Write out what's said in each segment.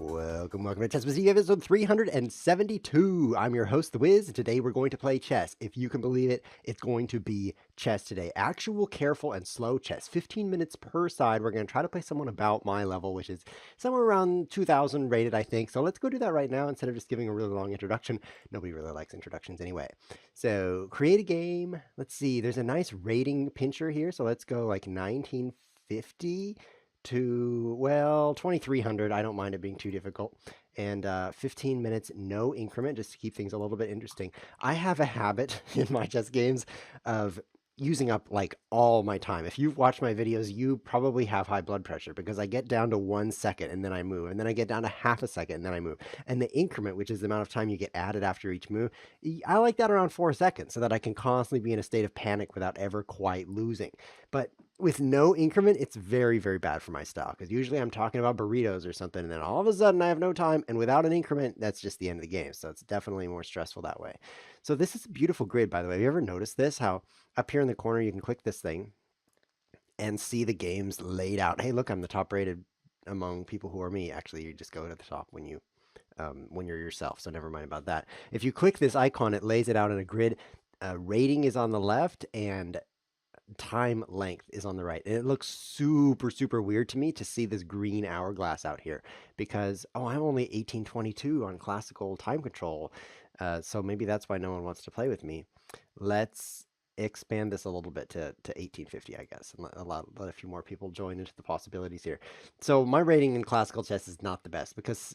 Welcome to ChessWhiz TV episode 372. I'm your host, The Wiz, and today we're going to play chess. If you can believe it, it's going to be chess today. Actual, careful, and slow chess. 15 minutes per side. We're going to try to play someone about my level, which is somewhere around 2,000 rated, I think. So let's go do that right now instead of just giving a really long introduction. Nobody really likes introductions anyway. So create a game. Let's see. There's a nice rating pincher here. So let's go like 1950 to, well, 2300. I don't mind it being too difficult. And 15 minutes, no increment, just to keep things a little bit interesting. I have a habit in my chess games of using up like all my time. If you've watched my videos, you probably have high blood pressure because I get down to 1 second and then I move, and then I get down to half a second and then I move. And the increment, which is the amount of time you get added after each move, I like that around 4 seconds so that I can constantly be in a state of panic without ever quite losing. But with no increment, it's very, very bad for my style because usually I'm talking about burritos or something, and then all of a sudden I have no time, and without an increment, that's just the end of the game. So it's definitely more stressful that way. So this is a beautiful grid, by the way. Have you ever noticed this? How up here in the corner you can click this thing and see the games laid out. Hey, look, I'm the top rated among people who are me. Actually, you just go to the top when you're yourself, so never mind about that. If you click this icon, it lays it out in a grid. Rating is on the left, and time length is on the right. And it looks super, super weird to me to see this green hourglass out here because, oh, I'm only 1822 on classical time control. So maybe that's why no one wants to play with me. Let's expand this a little bit to 1850, I guess, and let a few more people join into the possibilities here. So my rating in classical chess is not the best because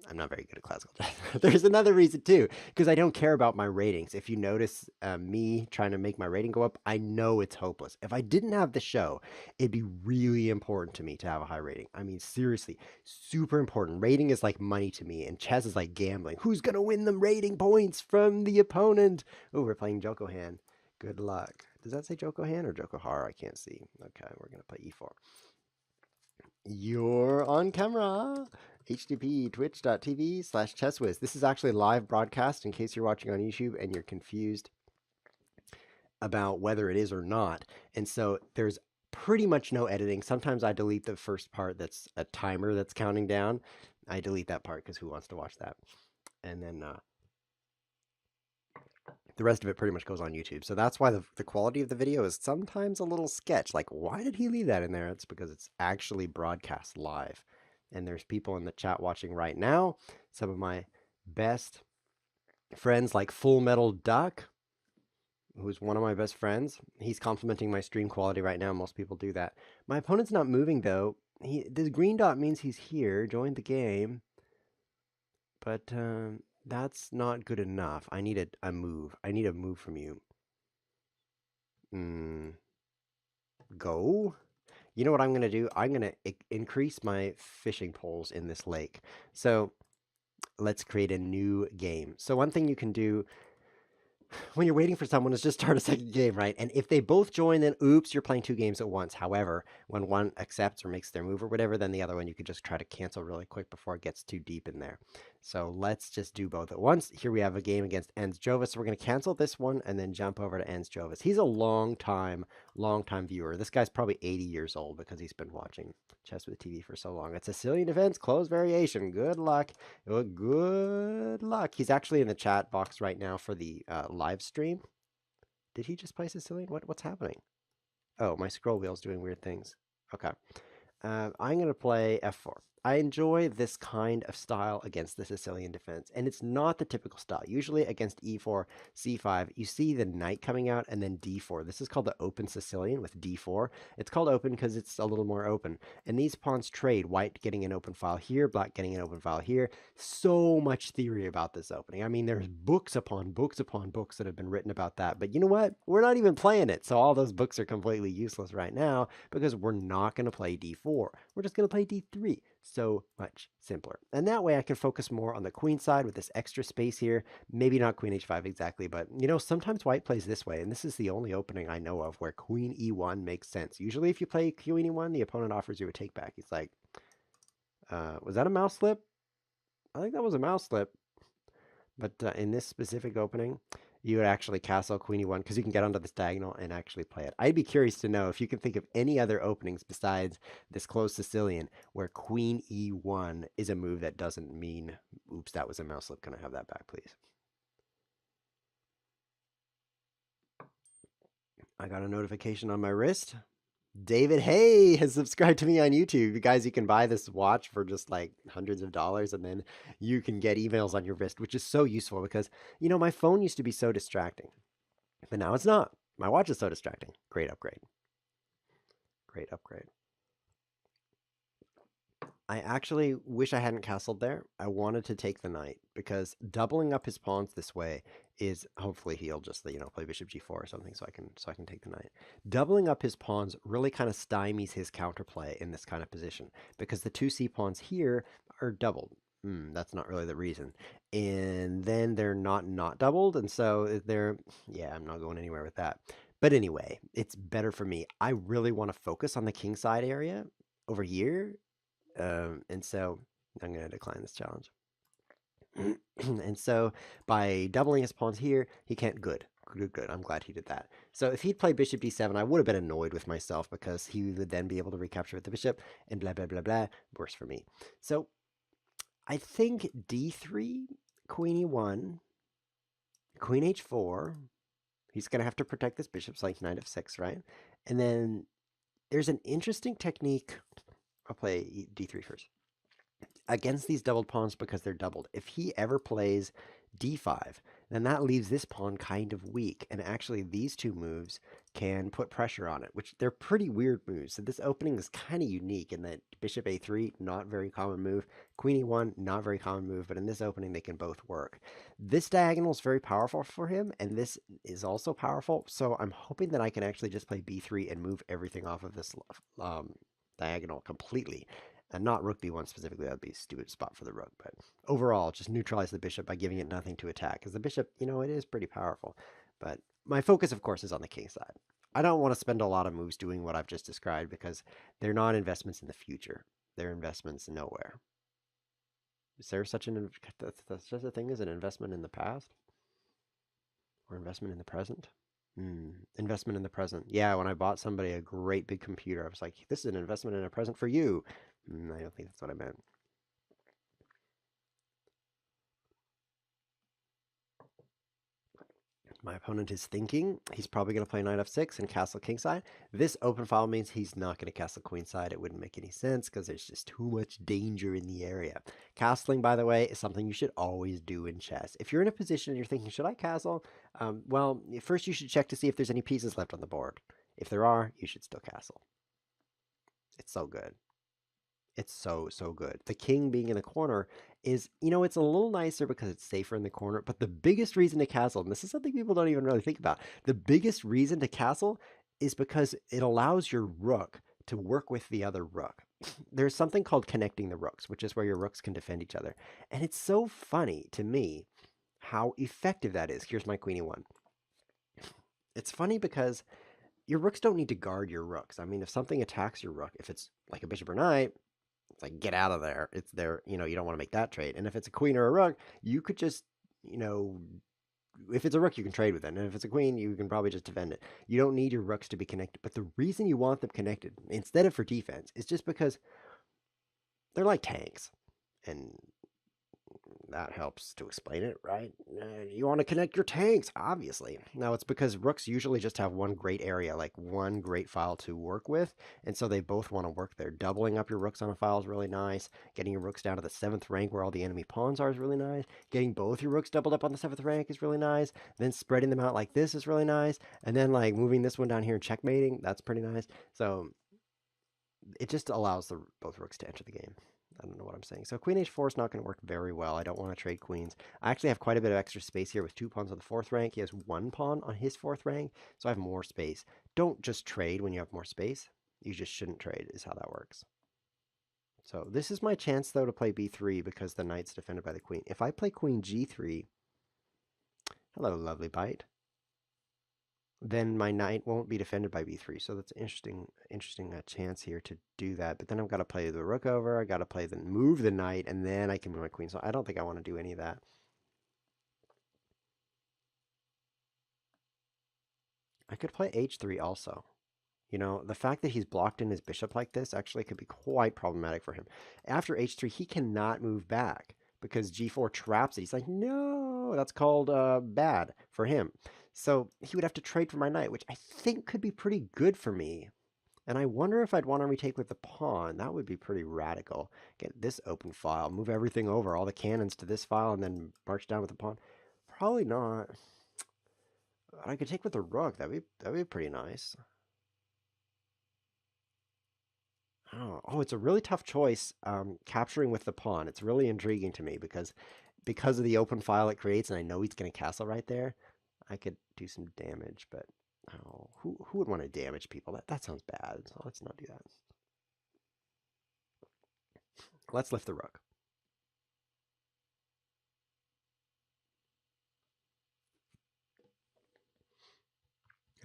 I'm not very good at classical chess. There's another reason too, because I don't care about my ratings. If you notice me trying to make my rating go up, I know it's hopeless. If I didn't have the show, it'd be really important to me to have a high rating. I mean, seriously, super important. Rating is like money to me, and chess is like gambling. Who's going to win them rating points from the opponent? Oh, we're playing Jokohan. Good luck. Does that say Jokohan or Jokohar? I can't see. Okay, we're going to play e4. You're on camera. HTTP twitch.tv/ChessWhiz. This is actually a live broadcast in case you're watching on YouTube and you're confused about whether it is or not. And so there's pretty much no editing. Sometimes I delete the first part that's a timer that's counting down. I delete that part because who wants to watch that? And then the rest of it pretty much goes on YouTube. So that's why the quality of the video is sometimes a little sketch. Like, why did he leave that in there? It's because it's actually broadcast live. And there's people in the chat watching right now. Some of my best friends like Full Metal Duck, who's one of my best friends. He's complimenting my stream quality right now. Most people do that. My opponent's not moving, though. The green dot means he's here. Joined the game. But that's not good enough. I need a move. I need a move from you. Go? You know what I'm going to do? I'm going to increase my fishing poles in this lake. So let's create a new game. So one thing you can do when you're waiting for someone is just start a second game, right? And if they both join, then oops, you're playing 2 games at once. However, when one accepts or makes their move or whatever, then the other one you could just try to cancel really quick before it gets too deep in there. So let's just do both at once. Here we have a game against Ens Jovis. So we're going to cancel this one and then jump over to Ens Jovis. He's a long time viewer. This guy's probably 80 years old because he's been watching ChessWhiz TV for so long. It's Sicilian defense, closed variation. Good luck. Good luck. He's actually in the chat box right now for the live stream. Did he just play Sicilian? What's happening? Oh, my scroll wheel's doing weird things. Okay. I'm going to play f4. I enjoy this kind of style against the Sicilian defense, and it's not the typical style. Usually against e4, c5, you see the knight coming out and then d4. This is called the open Sicilian with d4. It's called open because it's a little more open. And these pawns trade, white getting an open file here, black getting an open file here. So much theory about this opening. I mean, there's books upon books upon books that have been written about that. But you know what? We're not even playing it. So all those books are completely useless right now because we're not going to play d4. We're just going to play d3. So much simpler. And that way I can focus more on the queen side with this extra space here. Maybe not queen h5 exactly, but you know, sometimes white plays this way, and this is the only opening I know of where queen e1 makes sense. Usually if you play queen e1, the opponent offers you a take back. He's like, was that a mouse slip? I think that was a mouse slip. But in this specific opening, You would actually castle queen e1 because you can get onto this diagonal and actually play it. I'd be curious to know if you can think of any other openings besides this closed Sicilian where queen e1 is a move that doesn't mean, oops, that was a mouse slip. Can I have that back, please? I got a notification on my wrist. David Hay has subscribed to me on YouTube. You guys, you can buy this watch for just like hundreds of dollars, and then you can get emails on your wrist, which is so useful because, my phone used to be so distracting, but now it's not. My watch is so distracting. Great upgrade. Great upgrade. I actually wish I hadn't castled there. I wanted to take the knight because doubling up his pawns this way is hopefully he'll just play bishop g4 or something so I can take the knight. Doubling up his pawns really kind of stymies his counterplay in this kind of position because the two c pawns here are doubled. That's not really the reason. And then they're not doubled, and so I'm not going anywhere with that. But anyway, it's better for me. I really want to focus on the king side area over here, and so I'm going to decline this challenge. And so by doubling his pawns here, he can't. Good. I'm glad he did that. So if he'd played bishop d7, I would have been annoyed with myself because he would then be able to recapture with the bishop and blah, blah, blah, blah. Worse for me. So I think d3, queen e1, queen h4. He's going to have to protect this bishop, like knight f6, right? And then there's an interesting technique. I'll play d3 first. Against these doubled pawns because they're doubled. If he ever plays d5, then that leaves this pawn kind of weak. And actually, these two moves can put pressure on it, which they're pretty weird moves. So this opening is kind of unique in that bishop a3, not very common move. Queen e1, not very common move. But in this opening, they can both work. This diagonal is very powerful for him, and this is also powerful. So I'm hoping that I can actually just play b3 and move everything off of this diagonal completely. And not rook b1 specifically, that would be a stupid spot for the rook. But overall, just neutralize the bishop by giving it nothing to attack. Because the bishop, it is pretty powerful. But my focus, of course, is on the king side. I don't want to spend a lot of moves doing what I've just described because they're not investments in the future. They're investments nowhere. Is there such a thing as an investment in the past? Or investment in the present? Investment in the present. Yeah, when I bought somebody a great big computer, I was like, this is an investment in a present for you. I don't think that's what I meant. My opponent is thinking he's probably going to play knight f6 and castle kingside. This open file means he's not going to castle queenside. It wouldn't make any sense because there's just too much danger in the area. Castling, by the way, is something you should always do in chess. If you're in a position and you're thinking, should I castle? Well, first you should check to see if there's any pieces left on the board. If there are, you should still castle. It's so good. It's so good. The king being in the corner is, it's a little nicer because it's safer in the corner. But the biggest reason to castle, and this is something people don't even really think about, the biggest reason to castle is because it allows your rook to work with the other rook. There's something called connecting the rooks, which is where your rooks can defend each other. And it's so funny to me how effective that is. Here's my queen e1. It's funny because your rooks don't need to guard your rooks. I mean, if something attacks your rook, if it's like a bishop or knight, it's like, get out of there. It's there, you don't want to make that trade. And if it's a queen or a rook, you could just, if it's a rook, you can trade with it. And if it's a queen, you can probably just defend it. You don't need your rooks to be connected. But the reason you want them connected, instead of for defense, is just because they're like tanks. And that helps to explain it, right? You want to connect your tanks, obviously. Now, it's because rooks usually just have one great area, like one great file to work with, and so they both want to work there. Doubling up your rooks on a file is really nice. Getting your rooks down to the 7th rank where all the enemy pawns are is really nice. Getting both your rooks doubled up on the 7th rank is really nice. Then spreading them out like this is really nice. And then like moving this one down here and checkmating, that's pretty nice. So it just allows both rooks to enter the game. I don't know what I'm saying. So queen h4 is not going to work very well. I don't want to trade queens. I actually have quite a bit of extra space here with 2 pawns on the 4th rank. He has 1 pawn on his 4th rank, so I have more space. Don't just trade when you have more space. You just shouldn't trade is how that works. So this is my chance, though, to play b3 because the knight's defended by the queen. If I play queen g3, hello, lovely bite, then my knight won't be defended by b3. So that's an interesting chance here to do that. But then I've got to play the rook over. I got to move the knight, and then I can move my queen. So I don't think I want to do any of that. I could play h3 also. You know, the fact that he's blocked in his bishop like this actually could be quite problematic for him. After h3, he cannot move back because g4 traps it. He's like, no, that's called bad for him. So he would have to trade for my knight, which I think could be pretty good for me. And I wonder if I'd want to retake with the pawn. That would be pretty radical. Get this open file, move everything over, all the cannons to this file, and then march down with the pawn. Probably not. I could take with the rook. That'd be pretty nice. Oh, it's a really tough choice. Capturing with the pawn. It's really intriguing to me because of the open file it creates, and I know he's going to castle right there. I could do some damage, but oh, who would want to damage people? That sounds bad. So let's not do that. Let's lift the rook.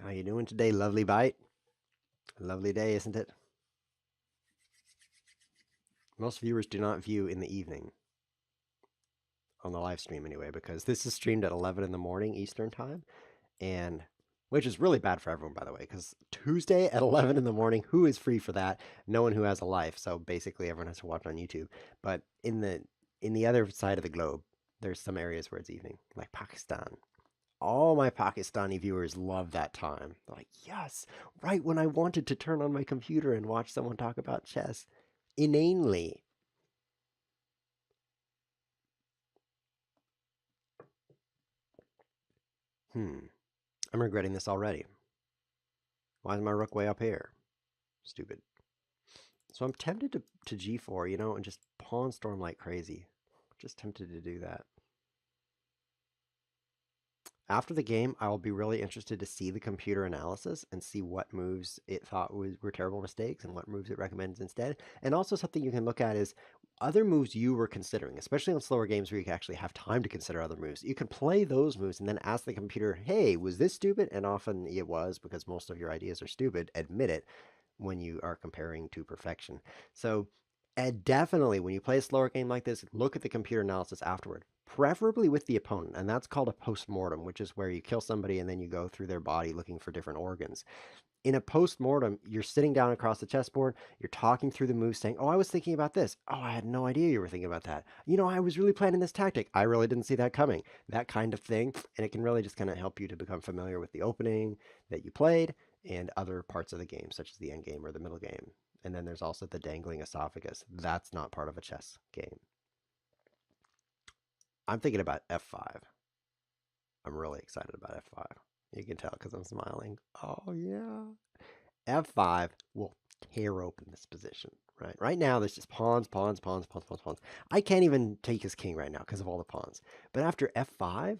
How you doing today, lovely bite? A lovely day, isn't it? Most viewers do not view in the evening on the live stream anyway, because this is streamed at 11 in the morning Eastern time, and which is really bad for everyone, by the way, because Tuesday at 11 in the morning, who is free for that? No one who has a life. So basically, everyone has to watch on YouTube. But in the other side of the globe, there's some areas where it's evening, like Pakistan. All my Pakistani viewers love that time. They're like, yes, right when I wanted to turn on my computer and watch someone talk about chess inanely. I'm regretting this already. Why is my rook way up here? Stupid. So I'm tempted to g4, you know, and just pawn storm like crazy. Just tempted to do that. After the game, I will be really interested to see the computer analysis and see what moves it thought were terrible mistakes and what moves it recommends instead. And also something you can look at is other moves you were considering, especially on slower games where you can actually have time to consider other moves. You can play those moves and then ask the computer, hey, was this stupid? And often it was, because most of your ideas are stupid. Admit it when you are comparing to perfection. So definitely, when you play a slower game like this, look at the computer analysis afterward, preferably with the opponent. And that's called a post-mortem, which is where you kill somebody and then you go through their body looking for different organs. In a post-mortem, you're sitting down across the chessboard, you're talking through the moves, saying, oh, I was thinking about this. Oh, I had no idea you were thinking about that. You know, I was really planning this tactic. I really didn't see that coming. That kind of thing. And it can really just kind of help you to become familiar with the opening that you played and other parts of the game, such as the end game or the middle game. And then there's also the dangling esophagus. That's not part of a chess game. I'm thinking about f5. I'm really excited about f5. You can tell because I'm smiling. Oh, yeah. f5 will tear open this position, right? Right now, there's just pawns, pawns, pawns, pawns, pawns, pawns. I can't even take his king right now because of all the pawns. But after f5,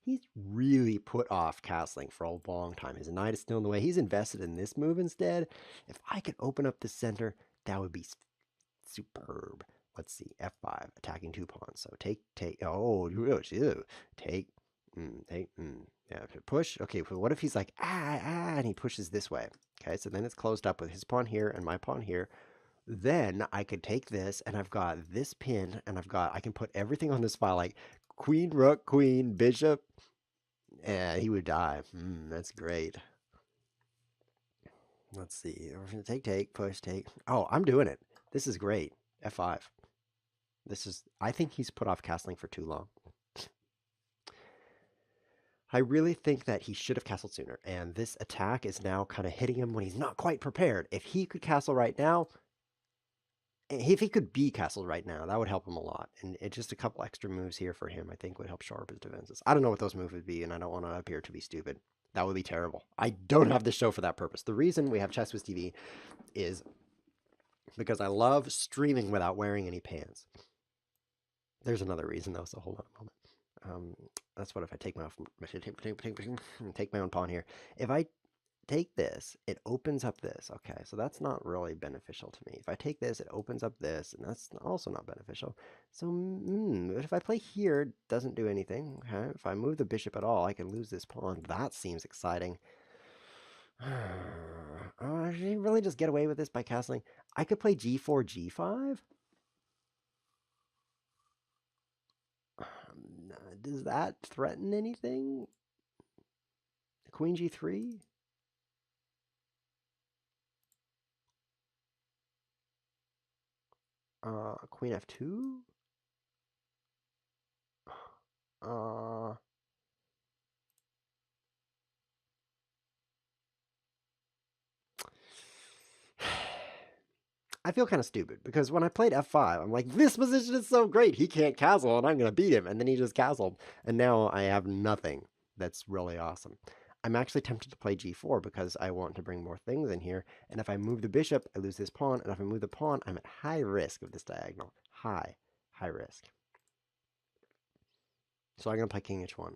he's really put off castling for a long time. His knight is still in the way. He's invested in this move instead. If I could open up the center, that would be superb. Let's see, f5, attacking two pawns. So take, oh, take, yeah, push. Okay, but what if he's like, and he pushes this way? Okay, so then it's closed up with his pawn here and my pawn here. Then I could take this, and I've got this pin, and I can put everything on this file, like queen, rook, queen, bishop, and he would die. That's great. Let's see, take, push, take. Oh, I'm doing it. This is great. f5. I think he's put off castling for too long. I really think that he should have castled sooner, and this attack is now kind of hitting him when he's not quite prepared. If he could castle right now, if he could be castled right now, that would help him a lot. And just a couple extra moves here for him, I think, would help shore up his defenses. I don't know what those moves would be, and I don't want to appear to be stupid. That would be terrible. I don't have the show for that purpose. The reason we have ChessWhiz TV is because I love streaming without wearing any pants. There's another reason, though, so hold on a moment. That's what if I take my own pawn here. If I take this, it opens up this. Okay, so that's not really beneficial to me. If I take this, it opens up this, and that's also not beneficial. So, if I play here, it doesn't do anything. Okay, if I move the bishop at all, I can lose this pawn. That seems exciting. Should he really just get away with this by castling? I could play g4, g5. Does that threaten anything? queen g3? Queen f2? Uh, I feel kind of stupid because when I played f5, I'm like, this position is so great. He can't castle and I'm going to beat him. And then he just castled. And now I have nothing. That's really awesome. I'm actually tempted to play g4 because I want to bring more things in here. And if I move the bishop, I lose this pawn. And if I move the pawn, I'm at high risk of this diagonal. High risk. So I'm going to play king h1.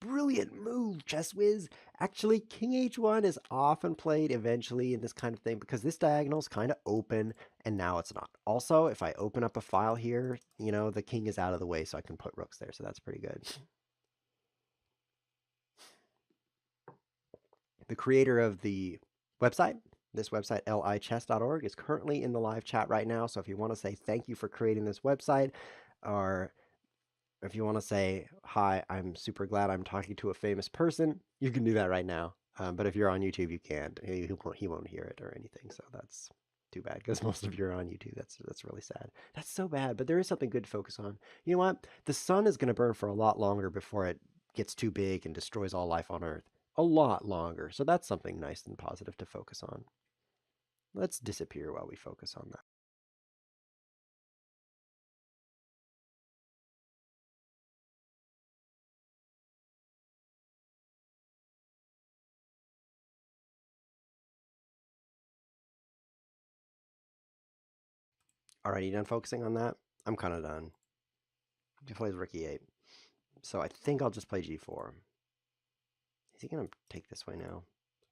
Brilliant move, ChessWhiz. Actually, king h1 is often played eventually in this kind of thing because this diagonal is kind of open, and now it's not. Also, if I open up a file here, you know, the king is out of the way, so I can put rooks there, so that's pretty good. The creator of the website, this website, lichess.org, is currently in the live chat right now, so if you want to say thank you for creating this website, or if you want to say, hi, I'm super glad I'm talking to a famous person, you can do that right now. But if you're on YouTube, you can't. He won't hear it or anything, so that's too bad because most of you are on YouTube. That's really sad. That's so bad, but there is something good to focus on. You know what? The sun is going to burn for a lot longer before it gets too big and destroys all life on Earth. A lot longer. So that's something nice and positive to focus on. Let's disappear while we focus on that. All right, you done focusing on that? I'm kind of done. He plays rook e8. So I think I'll just play g4. Is he going to take this way now?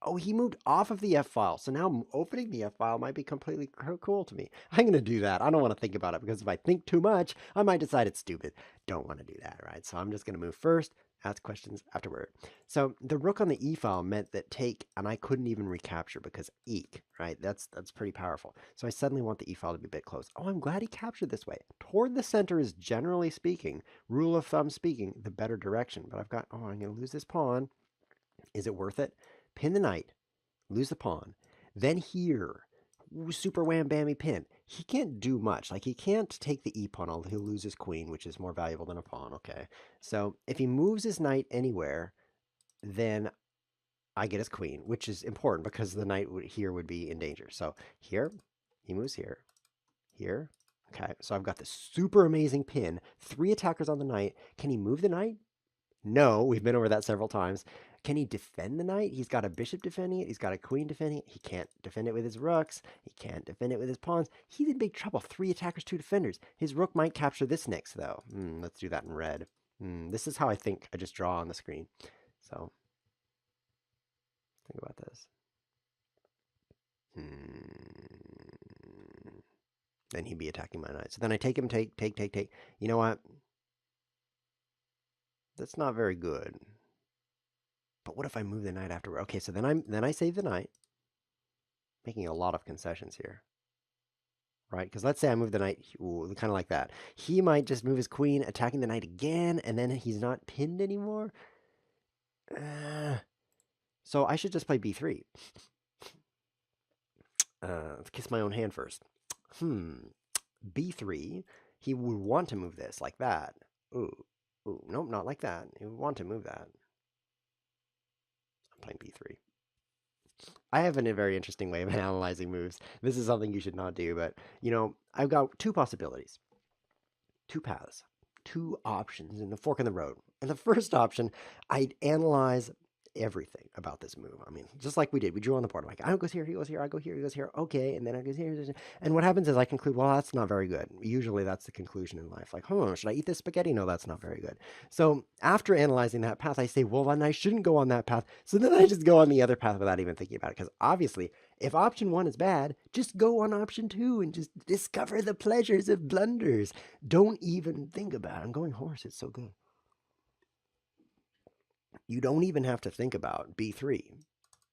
Oh, he moved off of the F file. So now opening the F file might be completely cool to me. I'm going to do that. I don't want to think about it because if I think too much, I might decide it's stupid. Don't want to do that, right? So I'm just going to move first, ask questions afterward. So the rook on the E file meant that take, and I couldn't even recapture because eek, right? That's pretty powerful. So I suddenly want the E file to be a bit close. Oh, I'm glad he captured this way. Toward the center is generally speaking, rule of thumb speaking, the better direction. But I've got, oh, I'm going to lose this pawn. Is it worth it? Pin the knight, lose the pawn. Then here, super wham bammy pin. He can't do much. Like, he can't take the e pawn. He'll lose his queen, which is more valuable than a pawn. Okay. So if he moves his knight anywhere, then I get his queen, which is important because the knight here would be in danger. So here, he moves here, here. Okay. So I've got this super amazing pin. 3 attackers on the knight. Can he move the knight? No, we've been over that several times. Can he defend the knight? He's got a bishop defending it. He's got a queen defending it. He can't defend it with his rooks. He can't defend it with his pawns. He's in big trouble. 3 attackers, 2 defenders. His rook might capture this next, though. Let's do that in red. This is how I think I just draw on the screen. So, think about this. Then he'd be attacking my knight. So then I take him, take. You know what? That's not very good. But what if I move the knight afterward? Okay, so then I save the knight, making a lot of concessions here, right? Because let's say I move the knight, kind of like that. He might just move his queen, attacking the knight again, and then he's not pinned anymore. So I should just play b3. Let's kiss my own hand first. b3. He would want to move this like that. Ooh, nope, not like that. He would want to move that. I'm playing b3. I have a very interesting way of analyzing moves. This is something you should not do, but, you know, I've got 2 possibilities, 2 paths, 2 options in the fork in the road. And the first option, I'd analyze everything about this move. I mean, just like we did. We drew on the board. I'm like, I goes here, he goes here, I go here, he goes here. Okay, and then I goes here. And what happens is I conclude, well, that's not very good. Usually that's the conclusion in life. Like, should I eat this spaghetti? No, that's not very good. So after analyzing that path, I say, well, then I shouldn't go on that path. So then I just go on the other path without even thinking about it. Because obviously, if option 1 is bad, just go on option 2 and just discover the pleasures of blunders. Don't even think about it. I'm going horse. It's so good. You don't even have to think about b3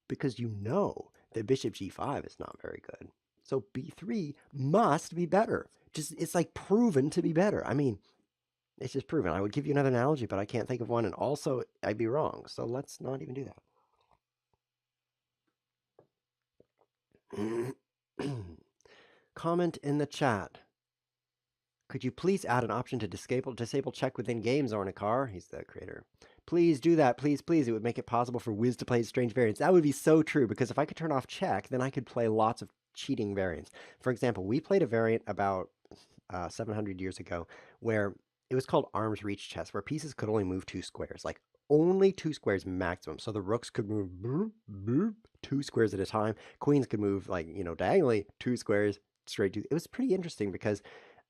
because you know that bishop g5 is not very good. So b3 must be better. It's like proven to be better. I mean, it's just proven. I would give you another analogy, but I can't think of one, and also I'd be wrong. So let's not even do that. Comment in the chat. Could you please add an option to disable check within games or in a car? He's the creator. Please do that. Please, please. It would make it possible for Wiz to play strange variants. That would be so true, because if I could turn off check, then I could play lots of cheating variants. For example, we played a variant about 700 years ago where it was called arm's reach chess, where pieces could only move 2 squares, like only 2 squares maximum. So the rooks could move 2 squares at a time. Queens could move, like, diagonally 2 squares straight to. It was pretty interesting because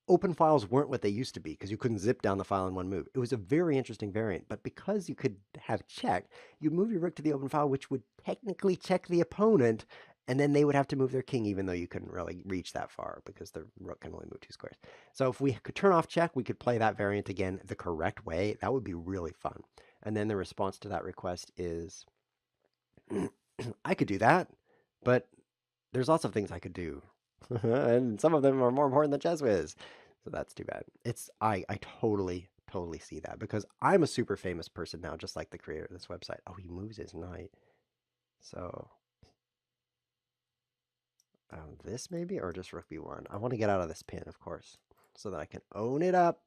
open files weren't what they used to be, because you couldn't zip down the file in one move. It was a very interesting variant, but because you could have check, you'd move your rook to the open file, which would technically check the opponent, and then they would have to move their king, even though you couldn't really reach that far because the rook can only move 2 squares. So if we could turn off check, we could play that variant again the correct way. That would be really fun. And then the response to that request is, I could do that, but there's lots of things I could do. And some of them are more important than ChessWhiz. So that's too bad. I totally see that, because I'm a super famous person now, just like the creator of this website. Oh, he moves his knight. So this maybe, or just rook b1. I want to get out of this pin, of course, so that I can own it up.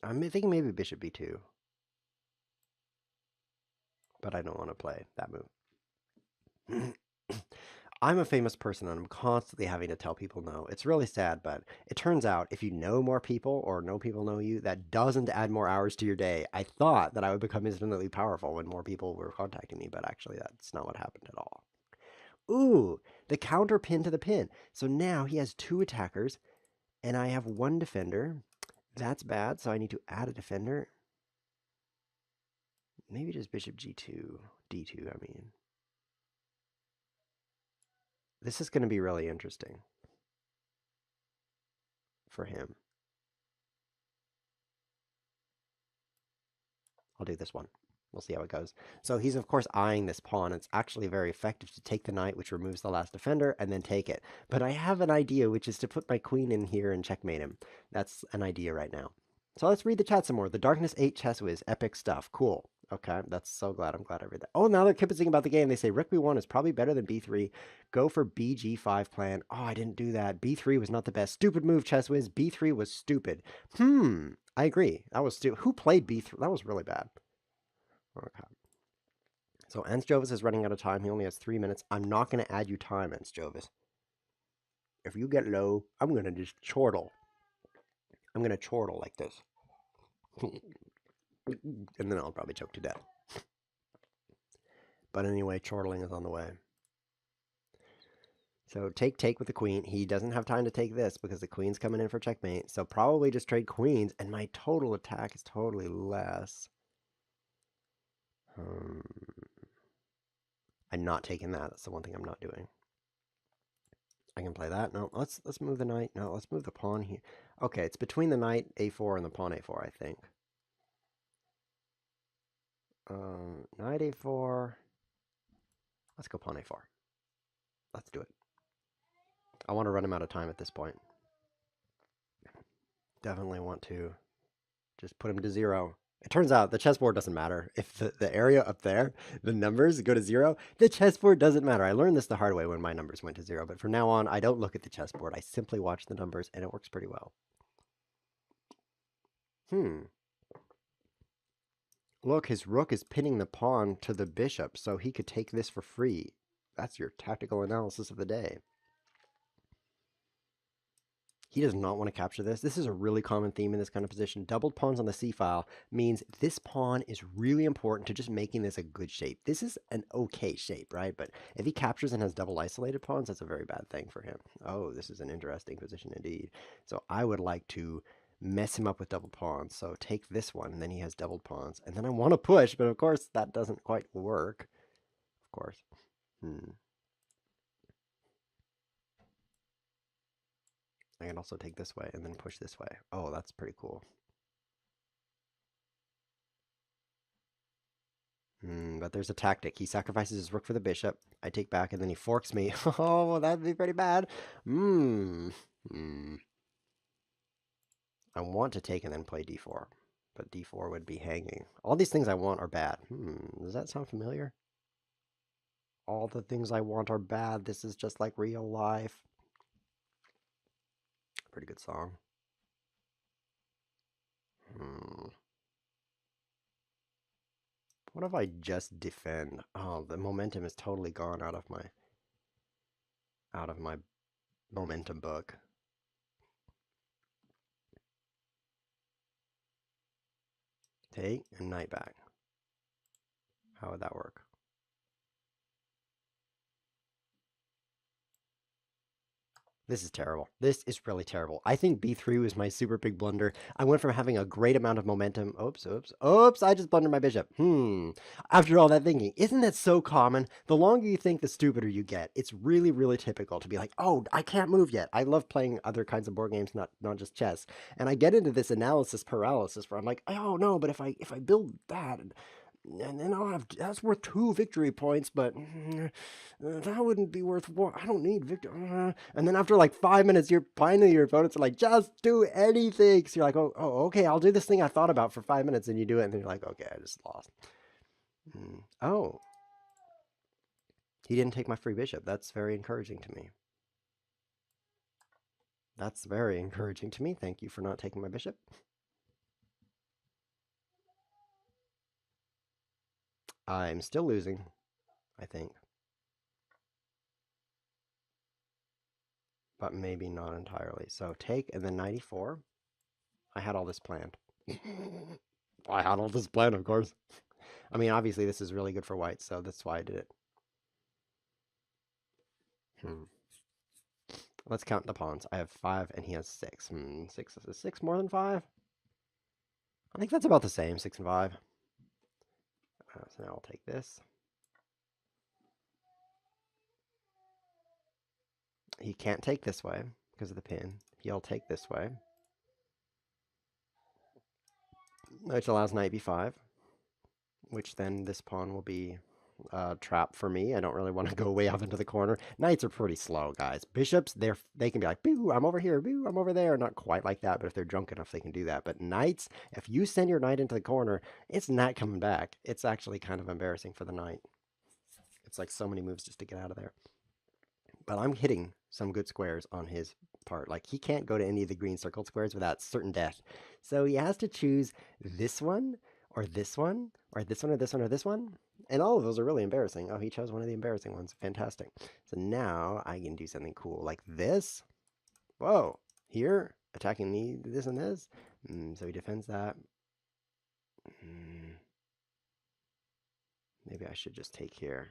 I'm thinking maybe bishop b2. But I don't want to play that move. I'm a famous person, and I'm constantly having to tell people no. It's really sad, but it turns out if you know more people, or know people know you, that doesn't add more hours to your day. I thought that I would become infinitely powerful when more people were contacting me, but actually that's not what happened at all. Ooh, the counter pin to the pin. So now he has 2 attackers, and I have 1 defender. That's bad, so I need to add a defender. Maybe just bishop g2, d2, I mean. This is going to be really interesting for him. I'll do this one. We'll see how it goes. So he's, of course, eyeing this pawn. It's actually very effective to take the knight, which removes the last defender, and then take it. But I have an idea, which is to put my queen in here and checkmate him. That's an idea right now. So let's read the chat some more. The Darkness 8 ChessWhiz, epic stuff. Cool. Okay, that's so glad. I'm glad I read that. Oh, now they're kibitzing about the game. They say rook b1 is probably better than b3. Go for bg5 plan. Oh, I didn't do that. b3 was not the best. Stupid move, ChessWhiz. b3 was stupid. I agree. That was stupid. Who played b3? That was really bad. Okay. So Ernst Jovis is running out of time. He only has 3 minutes. I'm not going to add you time, Ernst Jovis. If you get low, I'm going to just chortle. I'm going to chortle like this. And then I'll probably choke to death. But anyway, chortling is on the way. So take with the queen. He doesn't have time to take this because the queen's coming in for checkmate. So probably just trade queens, and my total attack is totally less. I'm not taking that. That's the one thing I'm not doing. I can play that. No, let's move the knight. No, let's move the pawn here. Okay, it's between the knight a4 and the pawn a4, I think. Knight a4. Let's go pawn a4. Let's do it. I want to run him out of time at this point. Definitely want to just put him to 0. It turns out the chessboard doesn't matter. If the area up there, the numbers go to 0, the chessboard doesn't matter. I learned this the hard way when my numbers went to 0, but from now on, I don't look at the chessboard. I simply watch the numbers, and it works pretty well. Look, his rook is pinning the pawn to the bishop, so he could take this for free. That's your tactical analysis of the day. He does not want to capture this. This is a really common theme in this kind of position. Doubled pawns on the c-file means this pawn is really important to just making this a good shape. This is an okay shape, right? But if he captures and has double isolated pawns, that's a very bad thing for him. Oh, this is an interesting position indeed. So I would like to mess him up with double pawns. So take this one, and then he has doubled pawns. And then I want to push, but of course that doesn't quite work. Of course. I can also take this way and then push this way. Oh, that's pretty cool. But there's a tactic. He sacrifices his rook for the bishop. I take back, and then he forks me. Oh, that'd be pretty bad. I want to take and then play d4, but d4 would be hanging. All these things I want are bad. Does that sound familiar? All the things I want are bad. This is just like real life. Pretty good song. What if I just defend? Oh, the momentum is totally gone out of my momentum book. Take and knight back. How would that work? This is terrible. This is really terrible. I think b3 was my super big blunder. I went from having a great amount of momentum. Oops, I just blundered my bishop. After all that thinking, isn't that so common? The longer you think, the stupider you get. It's really, really typical to be like, oh, I can't move yet. I love playing other kinds of board games, not just chess. And I get into this analysis paralysis where I'm like, oh no, but if I build that, and then I'll have, that's worth 2 victory points, but that wouldn't be worth 1. I don't need victory. And then after like 5 minutes, you're finally, your opponents are like, just do anything. So you're like, oh, okay, I'll do this thing I thought about for 5 minutes, and you do it, and then you're like, okay, I just lost. Oh, he didn't take my free bishop. That's very encouraging to me. That's very encouraging to me. Thank you for not taking my bishop. I'm still losing, I think. But maybe not entirely. So take and then 94. I had all this planned. I had all this planned, of course. I mean, obviously this is really good for white, so that's why I did it. Let's count the pawns. I have 5 and he has 6. 6 is 6 more than 5? I think that's about the same, 6 and 5. So now I'll take this. He can't take this way because of the pin. He'll take this way, which allows knight b5, which then this pawn will be a trap for me. I don't really want to go way off into the corner. Knights are pretty slow, guys. Bishops, they can be like, boo, I'm over here, boo, I'm over there. Not quite like that, but if they're drunk enough, they can do that. But knights, if you send your knight into the corner, it's not coming back. It's actually kind of embarrassing for the knight. It's like so many moves just to get out of there. But I'm hitting some good squares on his part. Like, he can't go to any of the green circled squares without certain death. So he has to choose this one, or this one, or this one, or this one, or this one. And all of those are really embarrassing. Oh, he chose one of the embarrassing ones. Fantastic. So now I can do something cool like this. Whoa. Here, attacking this and this. So he defends that. Maybe I should just take here.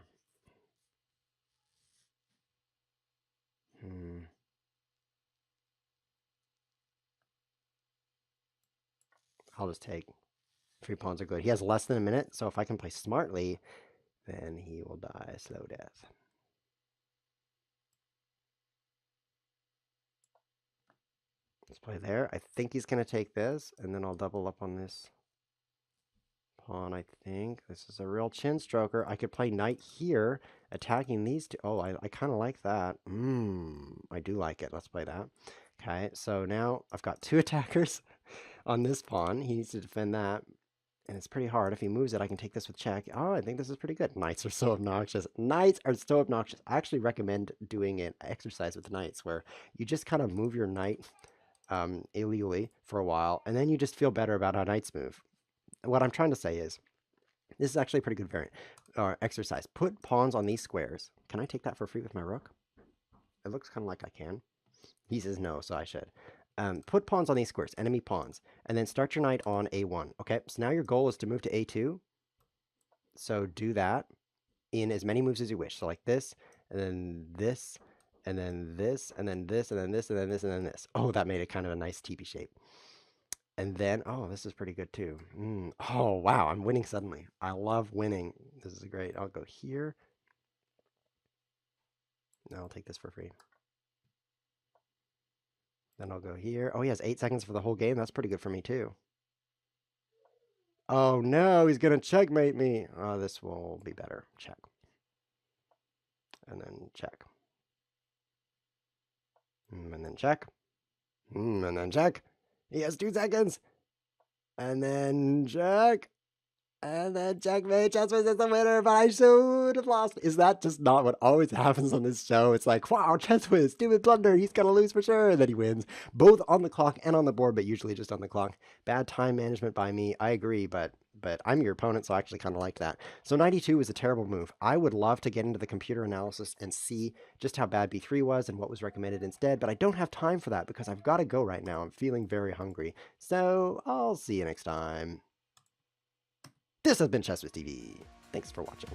I'll just take. 3 pawns are good. He has less than a minute, so if I can play smartly, then he will die a slow death. Let's play there. I think he's going to take this, and then I'll double up on this pawn, I think. This is a real chin stroker. I could play knight here, attacking these two. Oh, I kind of like that. I do like it. Let's play that. Okay, so now I've got 2 attackers on this pawn. He needs to defend that. And it's pretty hard. If he moves it, I can take this with check. Oh, I think this is pretty good. Knights are so obnoxious. Knights are so obnoxious. I actually recommend doing an exercise with knights where you just kind of move your knight illegally for a while, and then you just feel better about how knights move. What I'm trying to say is, this is actually a pretty good variant exercise. Put pawns on these squares. Can I take that for free with my rook? It looks kind of like I can. He says no, so I should. Put pawns on these squares, enemy pawns, and then start your knight on a1. Okay, so now your goal is to move to a2. So do that in as many moves as you wish. So like this, and then this, and then this, and then this, and then this, and then this, and then this. Oh, that made it kind of a nice teepee shape. And then, oh, this is pretty good too. Oh, wow, I'm winning suddenly. I love winning. This is great. I'll go here. No, I'll take this for free. Then I'll go here. Oh, he has 8 seconds for the whole game. That's pretty good for me too. Oh no, he's gonna checkmate me. Oh, this will be better. Check. And then check. And then check. And then check. He has 2 seconds. And then check. And then checkmate. ChessWhiz is the winner, but I should have lost. Is that just not what always happens on this show? It's like, wow, ChessWhiz, stupid blunder. He's going to lose for sure. And then he wins, both on the clock and on the board, but usually just on the clock. Bad time management by me. I agree, but I'm your opponent, so I actually kind of like that. So 92 was a terrible move. I would love to get into the computer analysis and see just how bad B3 was and what was recommended instead, but I don't have time for that because I've got to go right now. I'm feeling very hungry. So I'll see you next time. This has been ChessWhiz TV. Thanks for watching.